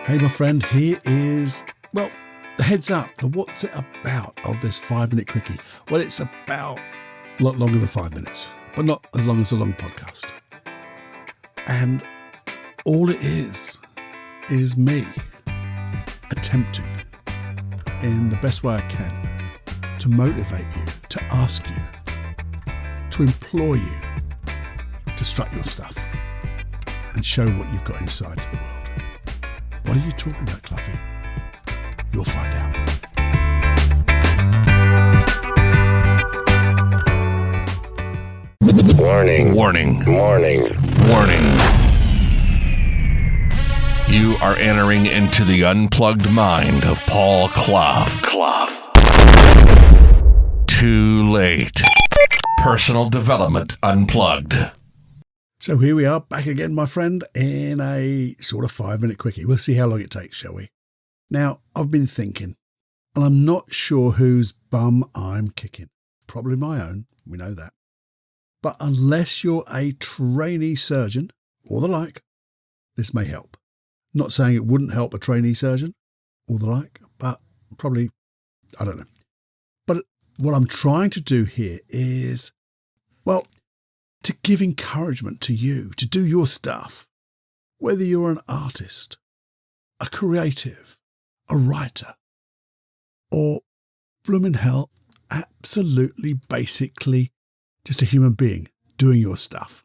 Hey, my friend, here is, well, the heads up, the what's it about of this 5-minute quickie. Well, it's about a lot longer than 5 minutes, but not as long as a long podcast. And all it is me attempting in the best way I can to motivate you, to ask you, to implore you to strut your stuff and show what you've got inside to the world. What are you talking about, Cluffy? You'll find out. Warning. Warning. Warning. Warning. You are entering into the unplugged mind of Paul Clough. Too late. Personal Development Unplugged. So here we are, back again, my friend, in a sort of 5-minute quickie. We'll see how long it takes, shall we? Now, I've been thinking, and I'm not sure whose bum I'm kicking. Probably my own, we know that. But unless you're a trainee surgeon or the like, this may help. Not saying it wouldn't help a trainee surgeon or the like, but probably, I don't know. But what I'm trying to do here is, well, to give encouragement to you to do your stuff, whether you're an artist, a creative, a writer, or bloomin' hell, absolutely basically just a human being doing your stuff,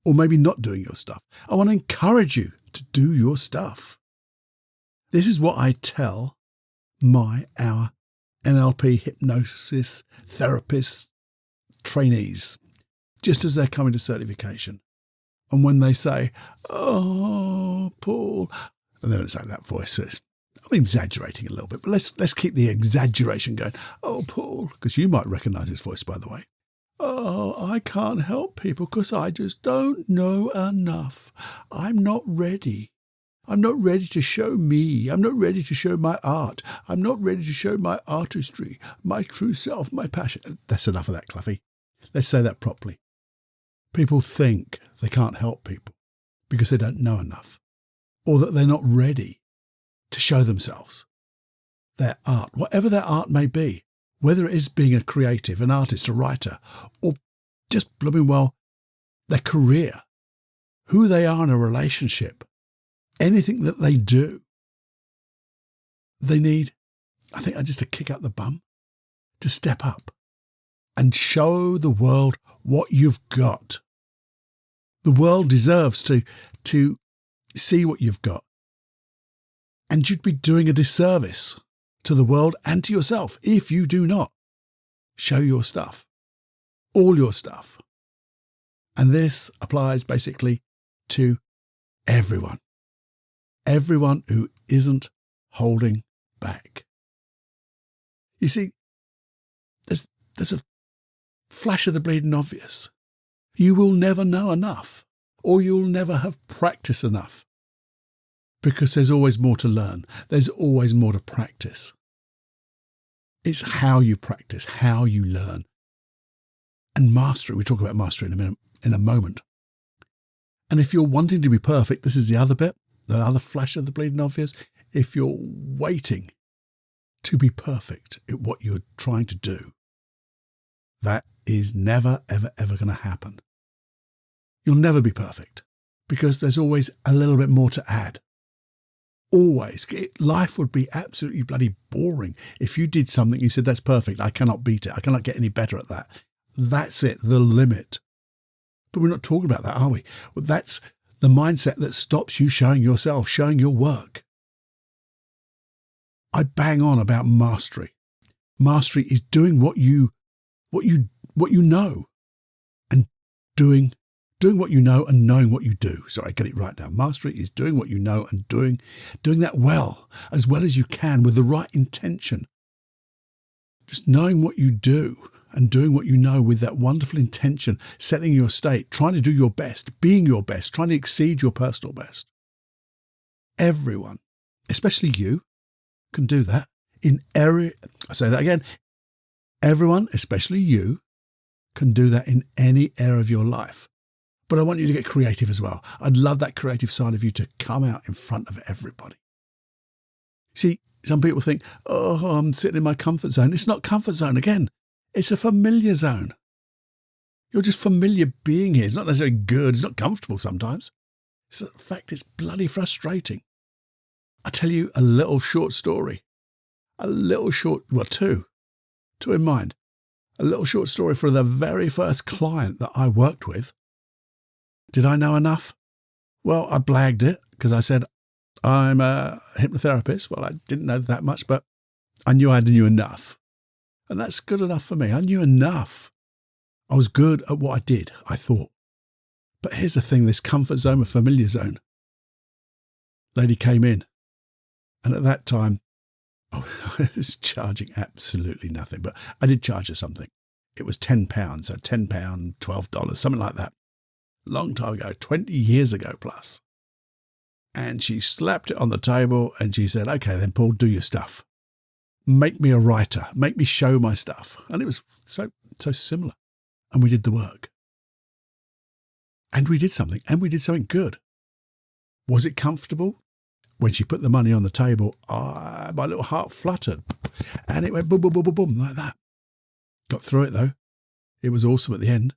or maybe not doing your stuff. I want to encourage you to do your stuff. This is what I tell our NLP hypnosis therapists, trainees, just as they're coming to certification. And when they say, "Oh, Paul," and they don't say that voice, so I'm exaggerating a little bit, but let's keep the exaggeration going. "Oh, Paul," because you might recognize his voice, by the way. "Oh, I can't help people because I just don't know enough. I'm not ready. I'm not ready to show me. I'm not ready to show my art. I'm not ready to show my artistry, my true self, my passion." That's enough of that, Cluffy. Let's say that properly. People think they can't help people because they don't know enough, or that they're not ready to show themselves, their art, whatever their art may be, whether it is being a creative, an artist, a writer, or just blooming well, their career, who they are in a relationship, anything that they do. They need, I think, just a kick up the bum, to step up and show the world what you've got. The world deserves to see what you've got. And you'd be doing a disservice to the world and to yourself if you do not show your stuff, all your stuff. And this applies basically to everyone who isn't holding back. You see, there's a flash of the bleeding obvious. You will never know enough, or you'll never have practiced enough, because there's always more to learn. There's always more to practice. It's how you practice, how you learn. And mastery, we talk about mastery in a moment. And if you're wanting to be perfect, this is the other bit, the other flash of the bleeding obvious. If you're waiting to be perfect at what you're trying to do, that is never, ever, ever going to happen. You'll never be perfect because there's always a little bit more to add. Always. Life would be absolutely bloody boring if you did something you said, "That's perfect. I cannot beat it. I cannot get any better at that. That's it, the limit." But we're not talking about that, are we? Well, that's the mindset that stops you showing yourself, showing your work. I bang on about mastery. Mastery is doing what you know, and doing what you know and knowing what you do. Sorry, get it right now. Mastery is doing what you know and doing that well as you can with the right intention. Just knowing what you do and doing what you know with that wonderful intention, setting your state, trying to do your best, being your best, trying to exceed your personal best. Everyone, especially you, can do that I say that again. Everyone, especially you, can do that in any area of your life. But I want you to get creative as well. I'd love that creative side of you to come out in front of everybody. See, some people think, oh, I'm sitting in my comfort zone. It's not comfort zone. Again, it's a familiar zone. You're just familiar being here. It's not necessarily good. It's not comfortable sometimes. In fact, it's bloody frustrating. I'll tell you a little short story. Two in mind. A little short story for the very first client that I worked with. Did I know enough? Well, I blagged it because I said, I'm a hypnotherapist. Well, I didn't know that much, but I knew I knew enough. And that's good enough for me. I knew enough. I was good at what I did, I thought. But here's the thing, this comfort zone, a familiar zone. Lady came in, and at that time, I was charging absolutely nothing, but I did charge her something. It was £10, so £10, $12, something like that. Long time ago, 20 years ago plus. And she slapped it on the table and she said, okay, then Paul, do your stuff. Make me a writer. Make me show my stuff. And it was so similar. And we did the work. And we did something. And we did something good. Was it comfortable? When she put the money on the table, my little heart fluttered. And it went boom, boom, boom, boom, boom, like that. Got through it though. It was awesome at the end.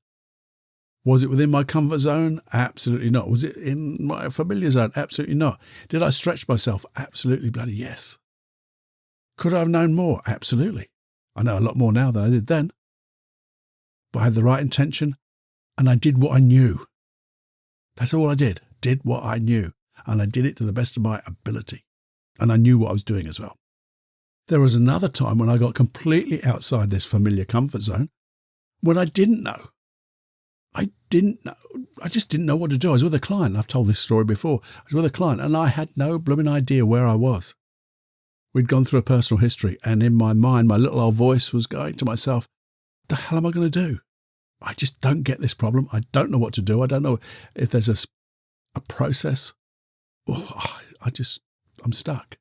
Was it within my comfort zone? Absolutely not. Was it in my familiar zone? Absolutely not. Did I stretch myself? Absolutely bloody yes. Could I have known more? Absolutely. I know a lot more now than I did then. But I had the right intention and I did what I knew. That's all I did what I knew. And I did it to the best of my ability. And I knew what I was doing as well. There was another time when I got completely outside this familiar comfort zone when I didn't know. I just didn't know what to do. I was with a client. I've told this story before. I was with a client and I had no blooming idea where I was. We'd gone through a personal history and in my mind, my little old voice was going to myself, what the hell am I going to do? I just don't get this problem. I don't know what to do. I don't know if there's a process. Oh, I'm stuck.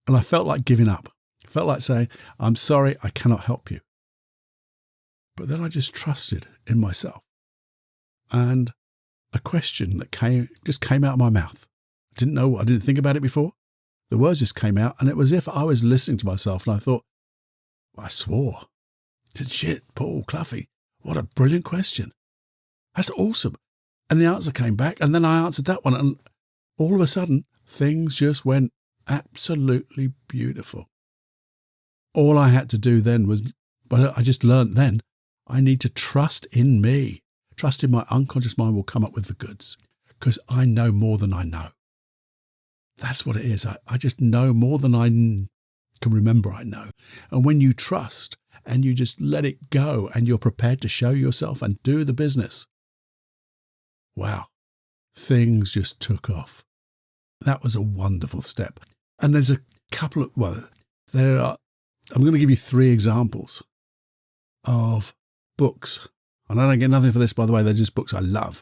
And I felt like giving up. I felt like saying, I'm sorry, I cannot help you. But then I just trusted in myself. And a question that just came out of my mouth. I didn't think about it before. The words just came out and it was as if I was listening to myself and I thought, I swore. I said, shit, Paul Cluffy, what a brilliant question. That's awesome. And the answer came back and then I answered that one and all of a sudden things just went absolutely beautiful. All I had to do then was, but I just learned then, I need to trust in me. Trust in my unconscious mind will come up with the goods because I know more than I know. That's what it is. I just know more than I can remember I know. And when you trust and you just let it go and you're prepared to show yourself and do the business, wow, things just took off. That was a wonderful step. And there's a couple of, I'm going to give you 3 examples of books. And I don't get nothing for this, by the way. They're just books I love.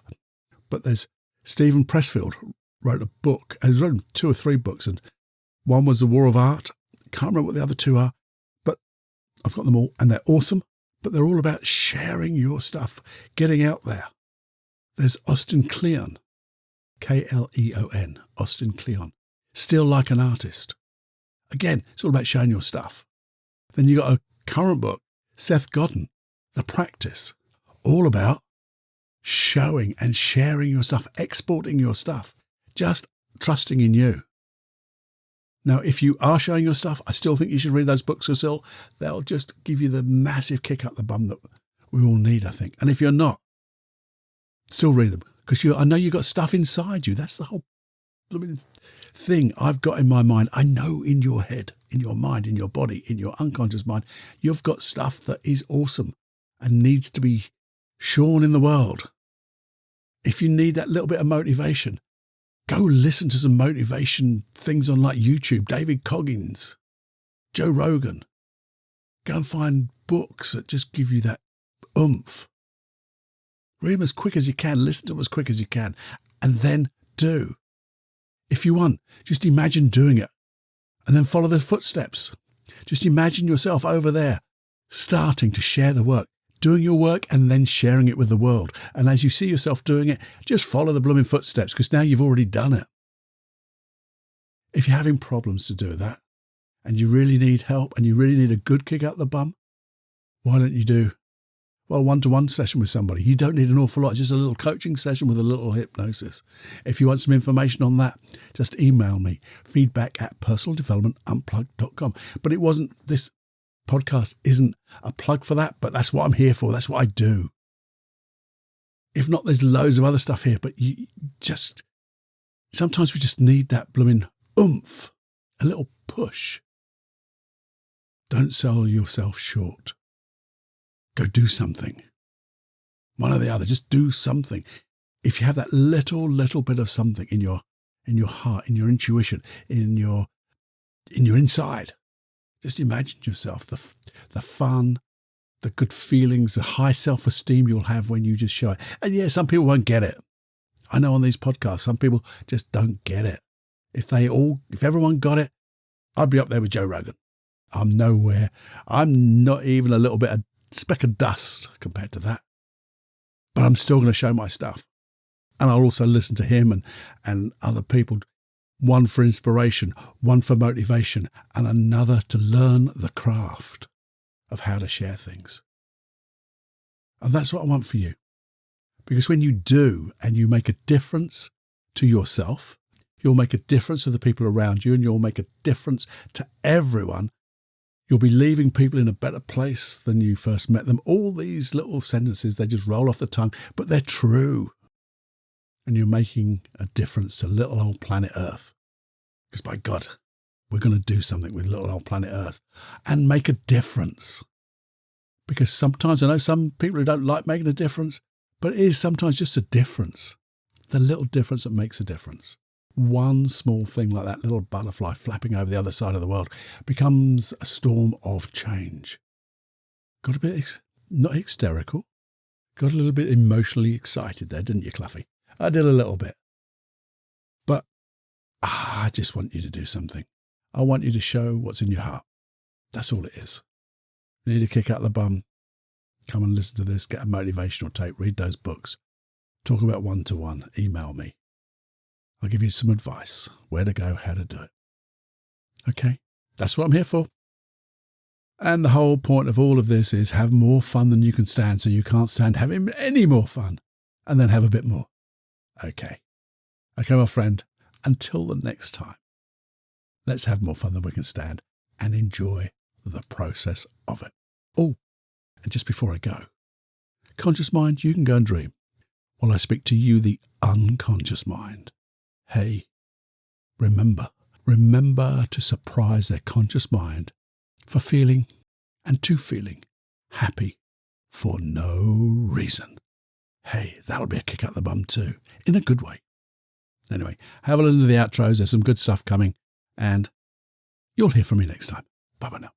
But there's Steven Pressfield wrote a book. He's written 2 or 3 books. And one was The War of Art. Can't remember what the other 2 are. But I've got them all. And they're awesome. But they're all about sharing your stuff, getting out there. There's Austin Kleon. Kleon. Austin Kleon. Still Like an Artist. Again, it's all about showing your stuff. Then you got a current book, Seth Godin, The Practice. All about showing and sharing your stuff, exporting your stuff, just trusting in you. Now, if you are showing your stuff, I still think you should read those books, Cecile. They'll just give you the massive kick up the bum that we all need, I think. And if you're not, still read them because I know you've got stuff inside you. That's the whole thing I've got in my mind. I know in your head, in your mind, in your body, in your unconscious mind, you've got stuff that is awesome and needs to be shorn in the world. If you need that little bit of motivation, go listen to some motivation things on like YouTube, David Coggins, Joe Rogan. Go and find books that just give you that oomph. Read them as quick as you can, listen to them as quick as you can, and then do. If you want, just imagine doing it and then follow the footsteps. Just imagine yourself over there starting to share the work, doing your work and then sharing it with the world. And as you see yourself doing it, just follow the blooming footsteps, because now you've already done it. If you're having problems to do that and you really need help and you really need a good kick out the bum, why don't you do, well, one-to-one session with somebody? You don't need an awful lot, just a little coaching session with a little hypnosis. If you want some information on that, just email me, feedback@personaldevelopmentunplugged.com. But it wasn't, this podcast isn't a plug for that, but that's what I'm here for. That's what I do. If not, there's loads of other stuff here, but sometimes we just need that blooming oomph, a little push. Don't sell yourself short. Go do something. One or the other, just do something. If you have that little bit of something in your heart, in your intuition, in your inside, just imagine yourself, the fun, the good feelings, the high self-esteem you'll have when you just show it. And yeah, some people won't get it. I know on these podcasts, some people just don't get it. If everyone got it, I'd be up there with Joe Rogan. I'm nowhere. I'm not even a little bit of speck of dust compared to that. But I'm still going to show my stuff. And I'll also listen to him and other people, one for inspiration, one for motivation, and another to learn the craft of how to share things. And that's what I want for you. Because when you do and you make a difference to yourself, you'll make a difference to the people around you, and you'll make a difference to everyone. You'll be leaving people in a better place than you first met them. All these little sentences, they just roll off the tongue, but they're true. And you're making a difference to little old planet Earth. Because by God, we're going to do something with little old planet Earth and make a difference. Because sometimes, I know some people who don't like making a difference, but it is sometimes just a difference. The little difference that makes a difference. One small thing like that little butterfly flapping over the other side of the world becomes a storm of change. Got a bit, not hysterical, got a little bit emotionally excited there, didn't you, Cluffy? I did a little bit. But I just want you to do something. I want you to show what's in your heart. That's all it is. You need a kick out the bum. Come and listen to this, get a motivational tape, read those books. Talk about one-to-one, email me. I'll give you some advice, where to go, how to do it. Okay, that's what I'm here for. And the whole point of all of this is have more fun than you can stand, so you can't stand having any more fun, and then have a bit more. Okay, my friend, until the next time, let's have more fun than we can stand and enjoy the process of it. Oh, and just before I go, conscious mind, you can go and dream while I speak to you, the unconscious mind. Hey, remember to surprise their conscious mind for feeling and to feeling happy for no reason. Hey, that'll be a kick out the bum too, in a good way. Anyway, have a listen to the outros. There's some good stuff coming, and you'll hear from me next time. Bye-bye now.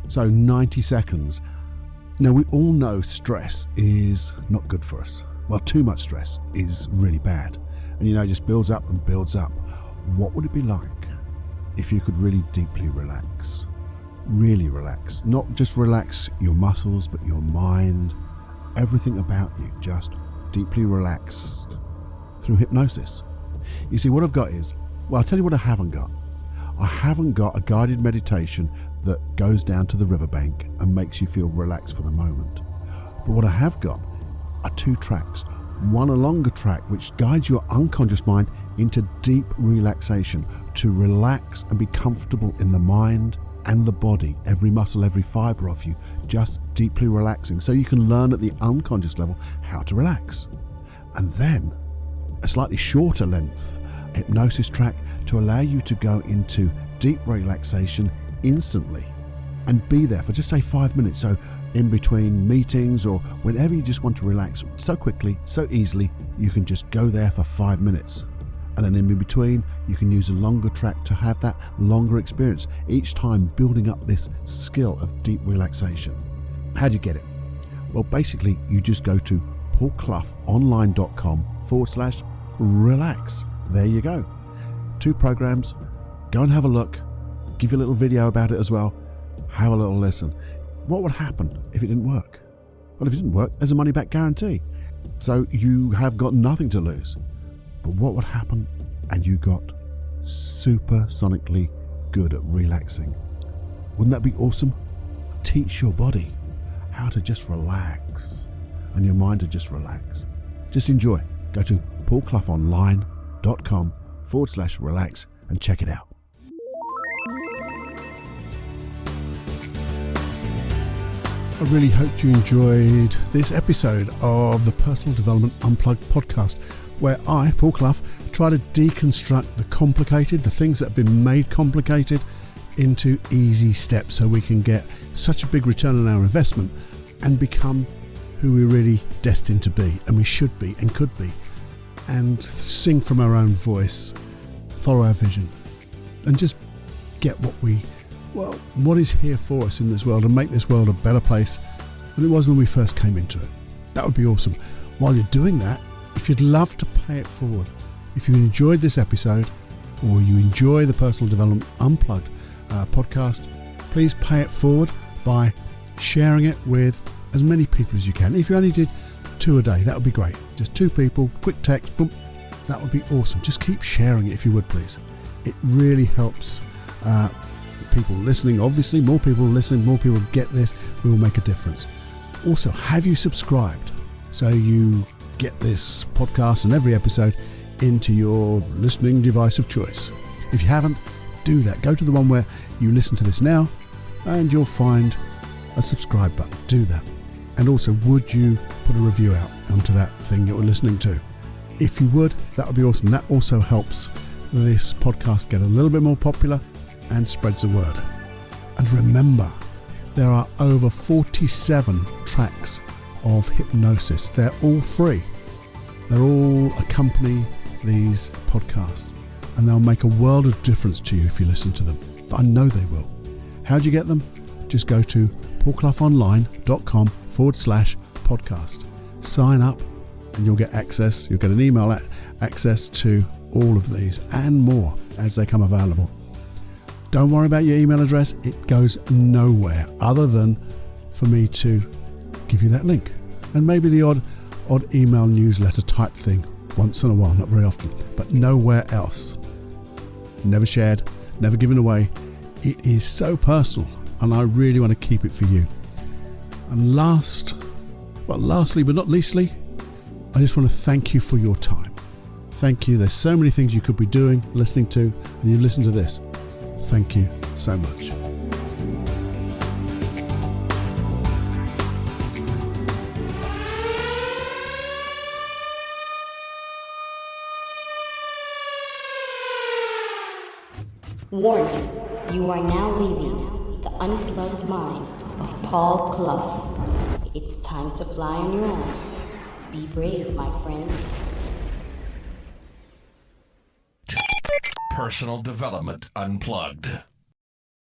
So 90 seconds. Now, we all know stress is not good for us. Well, too much stress is really bad. And it just builds up and builds up. What would it be like if you could really deeply relax? Really relax. Not just relax your muscles, but your mind, everything about you, just deeply relaxed through hypnosis. You see, what I've got is, well, I'll tell you what I haven't got. I haven't got a guided meditation that goes down to the riverbank and makes you feel relaxed for the moment. But what I have got are 2 tracks. One, a longer track which guides your unconscious mind into deep relaxation, to relax and be comfortable in the mind and the body, every muscle, every fibre of you, just deeply relaxing, so you can learn at the unconscious level how to relax. And then a slightly shorter length hypnosis track to allow you to go into deep relaxation instantly and be there for just say 5 minutes. So in between meetings or whenever you just want to relax so quickly, so easily, you can just go there for 5 minutes. And then in between, you can use a longer track to have that longer experience, each time building up this skill of deep relaxation. How do you get it? Well, basically, you just go to paulcloughonline.com/relax. There you go. 2 programs. Go and have a look. Give you a little video about it as well. have a little listen. What would happen if it didn't work? Well, if it didn't work, there's a money back guarantee. So you have got nothing to lose. But what would happen and you got supersonically good at relaxing? Wouldn't that be awesome? Teach your body how to just relax and your mind to just relax. Just enjoy. Go to paulcloughonline.com/relax and check it out. I really hope you enjoyed this episode of the Personal Development Unplugged podcast, where I, Paul Clough, try to deconstruct the complicated, the things that have been made complicated, into easy steps so we can get such a big return on our investment and become who we're really destined to be, and we should be and could be, and sing from our own voice, follow our vision, and just get what is here for us in this world and make this world a better place than it was when we first came into it. That would be awesome. While you're doing that, if you'd love to pay it forward, if you enjoyed this episode or you enjoy the Personal Development Unplugged podcast, please pay it forward by sharing it with as many people as you can. If you only did 2 a day, that would be great. Just 2 people, quick text, boom, that would be awesome. Just keep sharing it if you would, please. It really helps people listening. Obviously, more people listen, more people get this, we will make a difference. Also, have you subscribed so you get this podcast and every episode into your listening device of choice? If you haven't, do that. Go to the one where you listen to this now and you'll find a subscribe button. Do that. And also, would you put a review out onto that thing you're listening to? If you would, that would be awesome. That also helps this podcast get a little bit more popular and spreads the word. And remember, there are over 47 tracks of hypnosis. They're all free. They're all accompany these podcasts, and they'll make a world of difference to you if you listen to them. I know they will. How do you get them? Just go to paulcloughonline.com/podcast. Sign up and you'll get access. You'll get an email access to all of these and more as they come available. Don't worry about your email address. It goes nowhere other than for me to give you that link. And maybe the odd email newsletter type thing once in a while, not very often, but nowhere else. Never shared, never given away. It is so personal, and I really want to keep it for you. And lastly but not leastly, I just want to thank you for your time. Thank you. There's so many things you could be doing, listening to, and you listen to this. Thank you so much. Warning, you are now leaving the unplugged mind of Paul Clough. It's time to fly on your own. Be brave, my friend. Personal Development Unplugged.